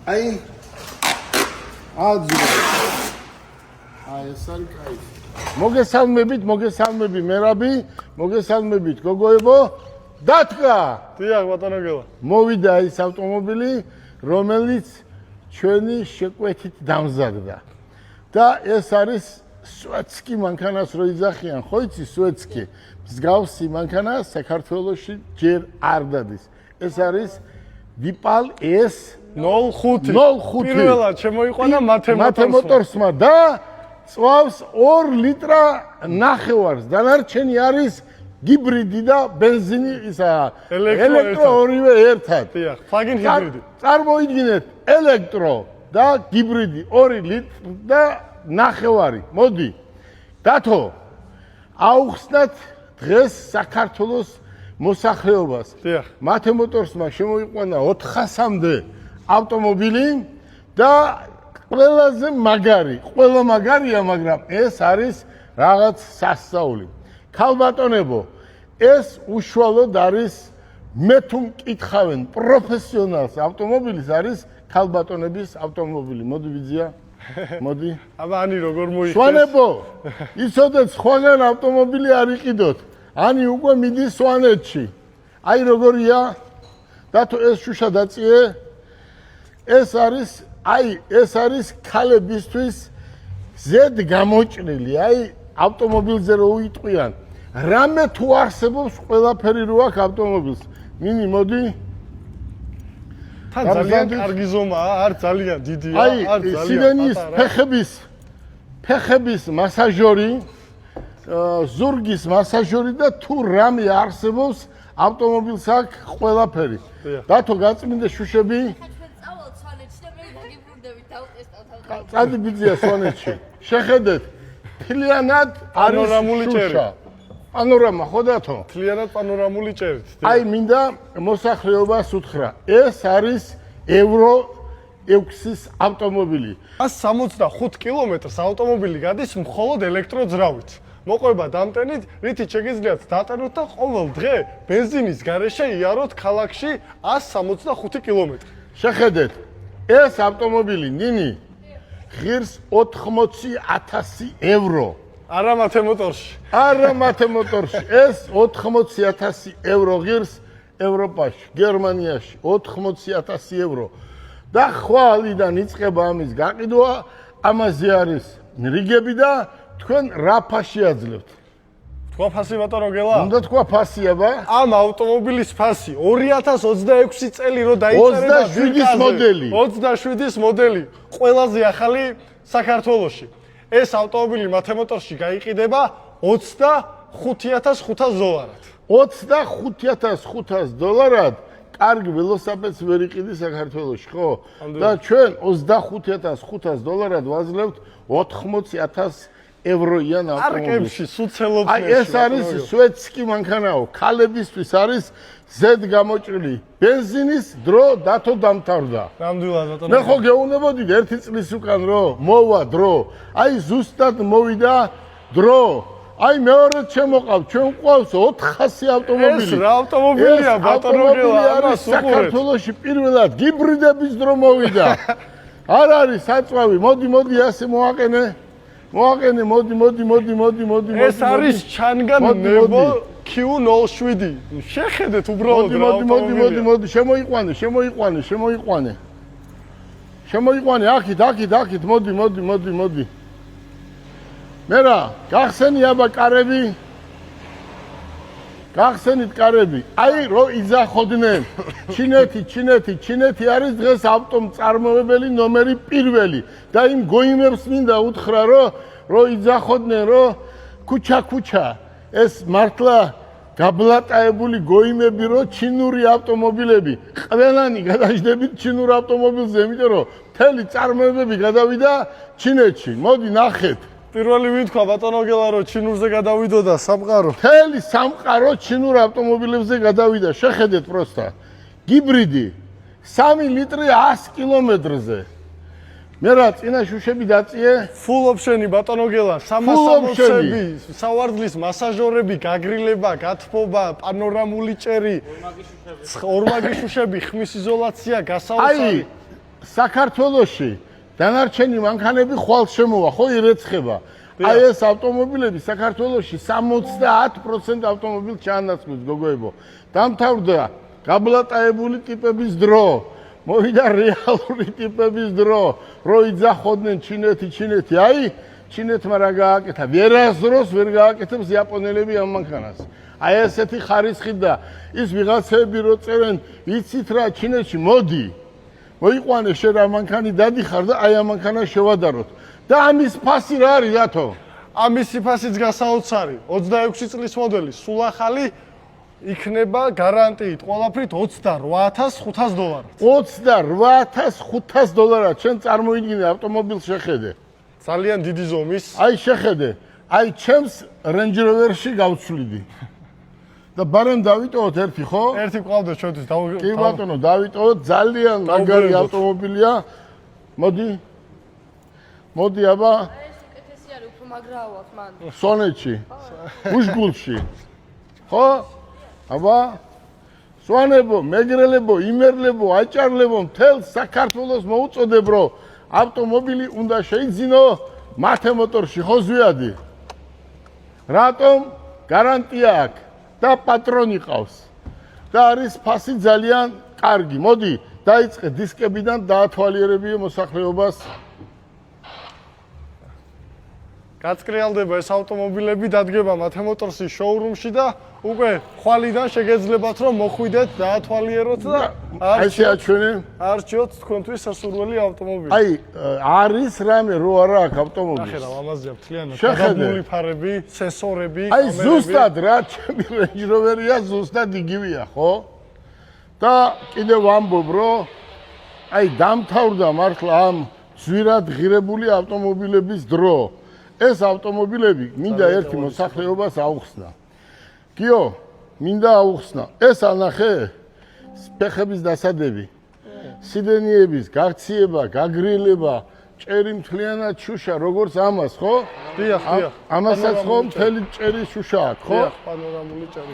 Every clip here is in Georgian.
აი აძურა აი ეს არის кайფი მოგესალმებით მერაბი მოგესალმებით გოგოებო დათქა დიახ ბატონო გელა მოვიდა ის ავტომობილი რომელიც ჩვენი შეკვეთით დამზადდა და ეს არის სუეცკი მანქანას რო იძახიან ხო იცი სუეცკი მსგავსი მანქანა საქართველოში ჯერ არ დადის ეს არის ვიპალ S 05 პირველად შემოიყვანა მათე მოტორსმა და წვავს 2 ლიტრა ნახევარს დანარჩენი არის გიბრიდი და ბენზინი ისა ელექტრო ორივე ერთად დიახ პლაგინ ჰიბრიდი წარმოიდგინეთ ელექტრო და გიბრიდი 2 ლიტრი და ნახევარი მოდი დათო აუხსნათ დღეს საქართველოს მოსახლეობას დიახ მათე მოტორსმა შემოიყვანა 400-მდე ავტომობილი და ყველაზე ყველა მაგარია მაგრამ ეს არის რაღაც სასწაული ქალბატონებო ეს უშუალოდ არის მე თუ მკითხავენ პროფესიონალს ავტომობილის არის ქალბატონების ავტომობილი მოდი ვიძია მოდი აბა ანი როგორ მოიხდეს სვანებო იცოდეთ სხვაგან ავტომობილი არ იყიდოთ ანი უკვე მიდის სვანეთში აი როგორია დათო ეს შუშა დაწიე ეს არის ქალებისთვის ზედ გამოჭრილი აი ავტომობილზე რო უიტყვიან რამე თუ არსებობს ყველაფერი რო აქვს ავტომობილს მინი მოდი თან ძალიან კარგი ზომაა არ ძალიან დიდია არ ძალიან აი სირენის ფეხების მასაჟორი ზურგის მასაჟორი და თუ რამე არსებობს ავტომობილს აქვს ყველაფერი დათო გაწმინდა შუშები წადი ბიძია სვანეთში შეხედეთ თლიანად არის შუშა პანორამა ხო დათო თლიანად პანორამული ჭერით აი მინდა მოსახლეობას უთხრა ეს არის ევრო 6-ის ავტომობილი 165 კილომეტრს ავტომობილი გადის მხოლოდ ელექტროძრავით მოყვება დამტენით რითიც შეგიძლიათ დატანოთ და ყოველ დღე ბენზინის გარეშე იაროთ ქალაქში 165 კილომეტრი შეხედეთ ეს ავტომობილი ნინი ღირს 80,000 ევრო არა მათე მოტორში ეს 80,000 ევრო ღირს ევროპაში გერმანიაში 80,000 ევრო და ხვალიდან იწყება ამის გაყიდვა ამაზე არის რიგები და თქვენ რა ფასი აძლევთ თქვა ფასი ბატონო გელა უნდა თქვა ფასია ბა ამ ავტომობილის ფასი 2026 წელი რო დაიწერება 27-ის მოდელი 27-ის მოდელი ყველაზე ახალი საქართველოში ეს ავტომობილი მათე მოტორში გაიყიდება 25,500 დოლარად 25,500 დოლარად კარგ ველოსიპედს ვერ იყიდი საქართველოში ხო და ჩვენ 25,500 დოლარად ვაძლევთ 80,000 ევროიან ავტომობილს. არკებში სუცელობთ აი ეს არის სუეცკი მანქანაო. ქალებისთვის არის ზედ გამოჭრილი. ბენზინის დრო დათო დამთავრდა. ნამდვილად ბატონო. მე ხო გეუბნებოდით 1 წლის უკან რო მოვა დრო. აი ზუსტად მოვიდა დრო. აი მეორედ შემოყავ ჩვენ ყავს 400 ავტომობილი. ეს რა ავტომობილია ბატონო გელა ამას უყურეთ. საქართველოში პირველად გიბრიდების დრო მოვიდა. არ არის საწვავი. მოდი ასე მოაყენე. მოდი. ეს არის ჩანგან ნევო Q07. შეხედეთ უბრალოდ რა ავტომობილია. მოდი, შემოიყვანე, აქეთ, მოდი. მერა, გახსენი აბა გახსენით კარები. აი რო იძახოდნენ. ჩინეთი არის დღეს ავტომწარმოებელი ნომერი 1 და იმ გოიმებს მინდა უთხრა რო იძახოდნენ რო ქუჩა ეს მართლა გაბლატაებული გოიმები რო ჩინური ავტომობილები ყველანი გადაждებით ჩინურ ავტომობილზე იმიტომ რომ მთელი წარმოებები გადავიდა ჩინეთში. მოდი ნახეთ. პირველი ვითქვა ბატონო გელა რომ ჩინურზე გადავიდოდა სამყარო. მთელი სამყარო ჩინურ ავტომობილებზე გადავიდა. შეხედეთ პროსტა. გიბრიდი 3 ლიტრი 100 კილომეტრზე. მე რა წინა შუშები დაწიე? Full option-ი ბატონო გელა, სამასამოსები, სავარძლის მასაჟორები, გაგრილება, გათბობა, პანორამული ჭერი, ორმაგი შუშები, ხმის იზოლაცია, გასაოცარი. საქართველოში დანარჩენი მანქანები ხვალ შემოვა, ხო ირეცხება. აი ეს ავტომობილები საქართველოში 70% ავტომობილს ჩაანაცვლებს გოგოებო. დამთავრდა გაბლატაებული ტიპების დრო. მოვიდა რეალური ტიპების დრო, რო იძახოდნენ ჩინეთი. აი, ჩინეთმა რა გააკეთა? ვერასდროს ვერ გააკეთებს იაპონელები ამ მანქანას. აი ესეთი ხარისხი და ის ვიღაცები რო წერენ, იცით რა, ჩინეთში მოდი. მოიყვანე შენ რა მანქანი დადიხარ და აი ამ მანქანას შევადაროთ. და ამის ფასი რა არის რათო? ამისი ფასიც გასაოცარი, 26 წლის მოდელი, სულ ახალი იქნება გარანტიით ყველაფრით $28,500. $28,500 ჩვენ წარმოიდგინე ავტომობილს შეხედე. ძალიან დიდი ზომის. აი შეხედე, აი ჩემს Range Rover-ში გავცვლიდი. და ბარემ დავიტოვოთ ერთი ხო? ერთი ყავდა ჩვენთვის კი ბატონო, დავიტოვოთ, ძალიან მაგარი ავტომობილია. მოდი აბა. ეს უკეთესი არის, უფრო მაგრაო აქვს მან. სონეთში. უშგულში. ხო? აბა. სვანებო, მეგრელებო, იმერლებო, აჭარლებო, მთელ საქართველოს მოუწოდებ, რომ ავტომობილი უნდა შეიძინო მათე მოტორში, ხო ზვიადი? რატომ? გარანტია აქვს და პატრონი ყავს. და არის ფასი ძალიან კარგი. მოდი, დაიწყე დისკებიდან დაათვალიერებიო მოსახლეობას. გაწკრიალდება ეს ავტომობილები, დადგება მათე მოტორსის შოურუმში და უკვე ხვალიდან შეგეძლებათ რომ მოხვიდეთ, დაათვალიეროთ და აი შეაჩვენე. არჩიოთ თქვენთვის სასურველი ავტომობილი. აი არის რამე რო არა აქვს ავტომობილს. ნახე რა, ამაზეა მთლიანად. შეხედე. გადაბმული ფარები, სენსორები, აი კამერები. ზუსტად რა ჩემი Range Rover-ია ზუსტად იგივეა, ხო? და კიდევ ვამბობ, რომ აი დამთავრდა მართლა ამ ძვირად ღირებული ავტომობილების დრო. ეს ავტომობილები მინდა ერთი მოსახლეობას აუხსნა. კიო, მინდა აუხსნა. ეს ანახე ფეხების დასადები. სიდენიების გაქციება, გაგრილება, ჭერი მთლიანად შუშა, როგორც ამას, ხო? დიახ. ამასაც ხო მთელი ჭერი შუშა აქვს, ხო? დიახ, პანორამული ჭერი.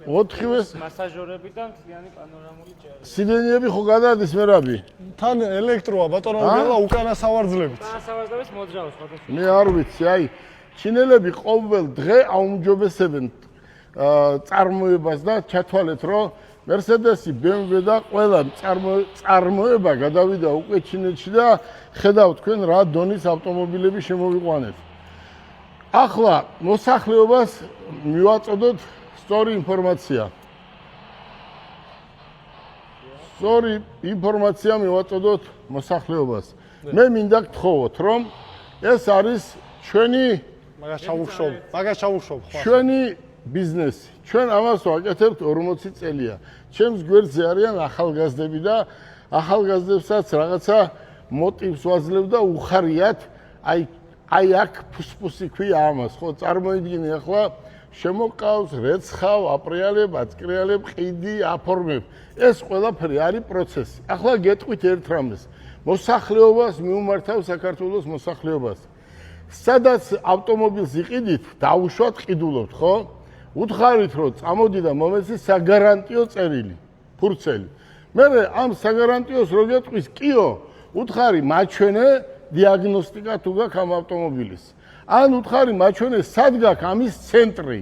4-ვე მასაჟორები და მთლიანი პანორამული ჭერი. სიდენიები ხო გადადის მერაბი? თან ელექტროა ბატონო გელა უკანა სავარძლებით. მასავაზდების მოძრაობს სხვადასხვა. მე არ ვიცი, აი ჩინელები ყოველ დღე აუმჯობესებენ წარმოებას და ჩათვალეთ, რომ Mercedes-ი, BMW და ყველა წარმოება გადავიდა უკვე ჩინეთში და ხედავთ თქვენ რა დონის ავტომობილები შემოვიყვანეთ. ახლა მოსახლეობას მივაწოდოთ სწორი ინფორმაცია. სწორი ინფორმაცია მივაწოდოთ მოსახლეობას. მე მინდა გთხოვოთ, რომ ეს არის ჩვენი მაგას ჩავუშვებ ხო? ჩვენი ბიზნესი. ჩვენ ამას ვაკეთებთ 40 წელია. ჩემს გვერდზე არიან ახალგაზრდები და ახალგაზრდებსაც რაღაცა მოტივს ვაძლევ და უხარიათ აი აქ ფუსფუსი ქვია ამას, ხო? წარმოიდგინე ახლა შემოყავს, რეცხავ, აპრიალებ, აწკრიალებ, ყიდი, აფორმებ. ეს ყველაფერი არის პროცესი. ახლა გეტყვით ერთ რამეს. მოსახლეობას მიუმართავ საქართველოს მოსახლეობას. სადაც ავტომობილს იყიდით, დაუშვათ, ყიდულობთ, ხო? უთხარით, რომ წამოდი და მომეცი საგარანტიო წერილი, ფურცელი. მე ამ საგარანტიოს რო გეტყვის, კიო, უთხარი მაჩვენე დიაგნოსტიკა თუ გაქვს ამ ავტომობილის. ან უთხარი მაჩვენე სად გაქვს ამის ცენტრი.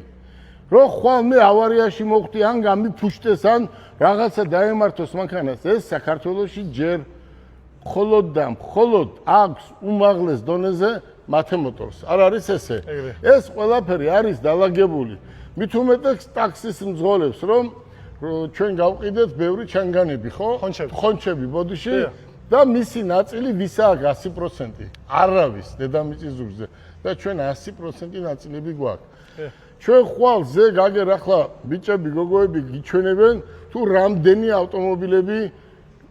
რო ხვალ მე ავარიაში მოხვდი, ან გამიფუშტეს, ან რაღაცა დაემართოს მანქანას, ეს საქართველოში ჯერ მხოლოდ აქვს უმაღლეს დონეზე მათე მოტორს. არ არის ესე? ეს ყველაფერი არის დალაგებული. მით უმეტეს ტაქსის მძღოლებს, რომ ჩვენ გავყიდეთ ბევრი ჩანგანები, ხო? ხონჩები ბოდიში და მისი ნაწილი ვისაა 100%. არავის დედამიწის ზურგზე და ჩვენ 100% ნაწილები გვაქვს. ჩვენ ხვალ ზე გაგერ ახლა ბიჭები, გოგოები გიჩვენებენ თუ რამდენი ავტომობილები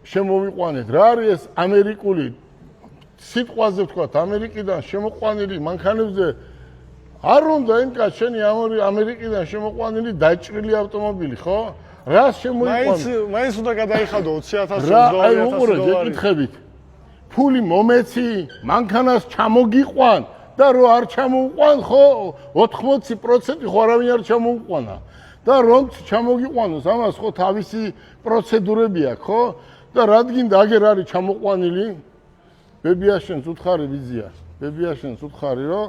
შემოვიყვანეთ. რა არის ეს ამერიკული სიტყვაზე ვთქვათ, ამერიკიდან შემოყვანილი მანქანებზე არ უნდა იმკაც შენი ამერიკიდან შემოყვანილი დაჭრილი ავტომობილი, ხო? რას შემოიყვანე? მაინც უნდა გადაიხადო 20,000 რა, აი უყურე, გეკითხებით. ფული მომეცი, მანქანას ჩამოგიყვან და რო არ ჩამოუყვან, ხო? 80% ხო არავინ არ ჩამოუყვანა. და რომ ჩამოგიყვანოს, ამას ხო თავისი პროცედურები აქვს, ხო? და რადგან აგერ არის ჩამოყვანილი ბებიაშენს უთხარი ვიზია ბებიაშენს უთხარი რომ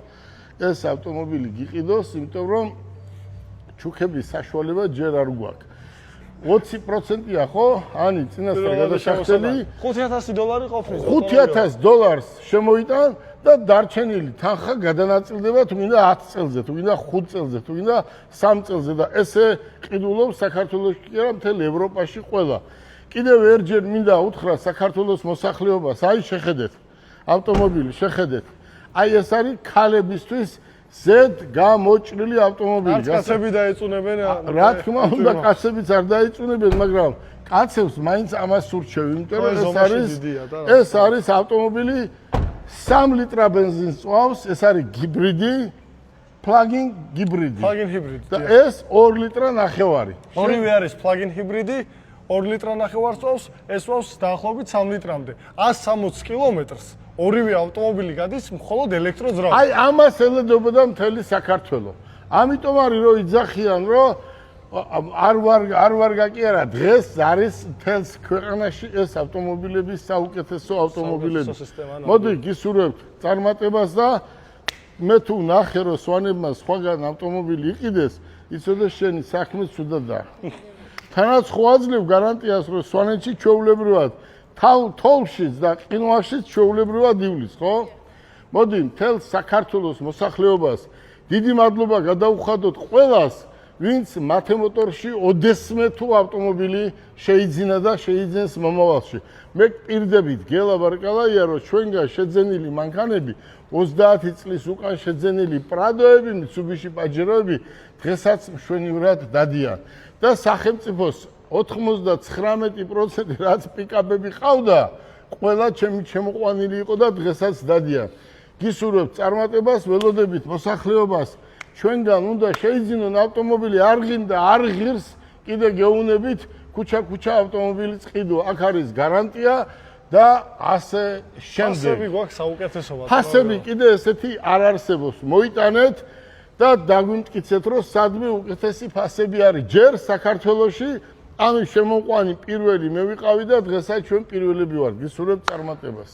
ეს ავტომობილი გიყიდოს იმიტომ რომ ჩუქების საშუალება ჯერ არ გვაქვს 20%-ია ხო? ანი წინასწარ გადაშახტელი $5,000 ყოფნის. $5,000 შემოიტან და დარჩენილი თანხა გადანაწილდება თუ მინდა 10 წელზე, თუ მინდა 5 წელზე, თუ მინდა 3 წელზე და ესე ყიდულობს საქართველოში კი არა მთელ ევროპაში ყველა. კიდევ ერჯერ მინდა უთხრა საქართველოს მოსახლეობას, აი შეხედეთ ავტომობილი, შეხედეთ. აი ეს არის ქალებისთვის ზედ გამოჭრილი ავტომობილი. კაცები დაეწუნებენ. რა თქმა უნდა, კაცებიც არ დაეწუნებენ, მაგრამ კაცებს მაინც ამას ურჩევ, იმიტომ რომ ეს არის ავტომობილი 3 ლიტრა ბენზინს წვავს, ეს არის გიბრიდი, plug-in გიბრიდი. Plug-in ჰიბრიდი. და ეს 2 ლიტრა ნახევარი. ორივე არის plug-in ჰიბრიდი, 2 ლიტრა ნახევარს წვავს, ეს წვავს დაახლოებით 3 ლიტრამდე. 160 კილომეტრს ორივე ავტომობილი გადის მხოლოდ ელექტროძრავით. აი ამას ელოდებოდა მთელი საქართველო. ამიტომ არის რომ იძახიან რომ არ ვარ კი არა დღეს არის მთელს ქვეყანაში ეს ავტომობილების საუკეთესო ავტომობილები. მოდი გისურვებთ წარმატებას და მე თუ ნახე რომ სვანებმა სხვაგან ავტომობილი იყიდეს, იცოდე შენი საქმე ცუდადაა. თანაც ხო აძლევ გარანტიას რომ სვანეთში ჩვეულებრივად თოლშიც და ყინვაშიც ჩვეულებრივად ივლის, ხო? მოდი მთელ საქართველოს მოსახლეობას დიდი მადლობა გადაუხადოთ ყველას, ვინც მათემოტორში ოდესმე თუ ავტომობილი შეიძინა და შეიძენს მომავალში. მე პირდებით გელა ბარკალაია რომ ჩვენგან შეძენილი მანქანები 30 წლის უკან შეძენილი პრადოები, მიცუბიში პაჯეროები დღესაც მშვენივრად დადიან და სახელმწიფოს 99% რაც პიკაპები ყავდა, ყველა შემოყვანილი იყო და დღესაც დადიან. გისურვებთ წარმატებას, ველოდებით მოსახლეობას, ჩვენგან უნდა შეიძინონ ავტომობილი არ ღირდა, არ ღირს, კიდე გეუნებით ქუჩა ავტომობილის ყიდვა. აქ არის გარანტია და ასე შემდეგ. ფასები გვაქვს საუკეთესო. ფასები კიდე ესეთი არ არსებობს. მოიტანეთ და დაგვიმტკიცეთ, რომ სადმე უკეთესი ფასები არის. ჯერ საქართველოში ამის შემოყვანი პირველი მე ვიყავი და დღესაც ჩვენ პირველები ვართ. გისურვებთ წარმატებას.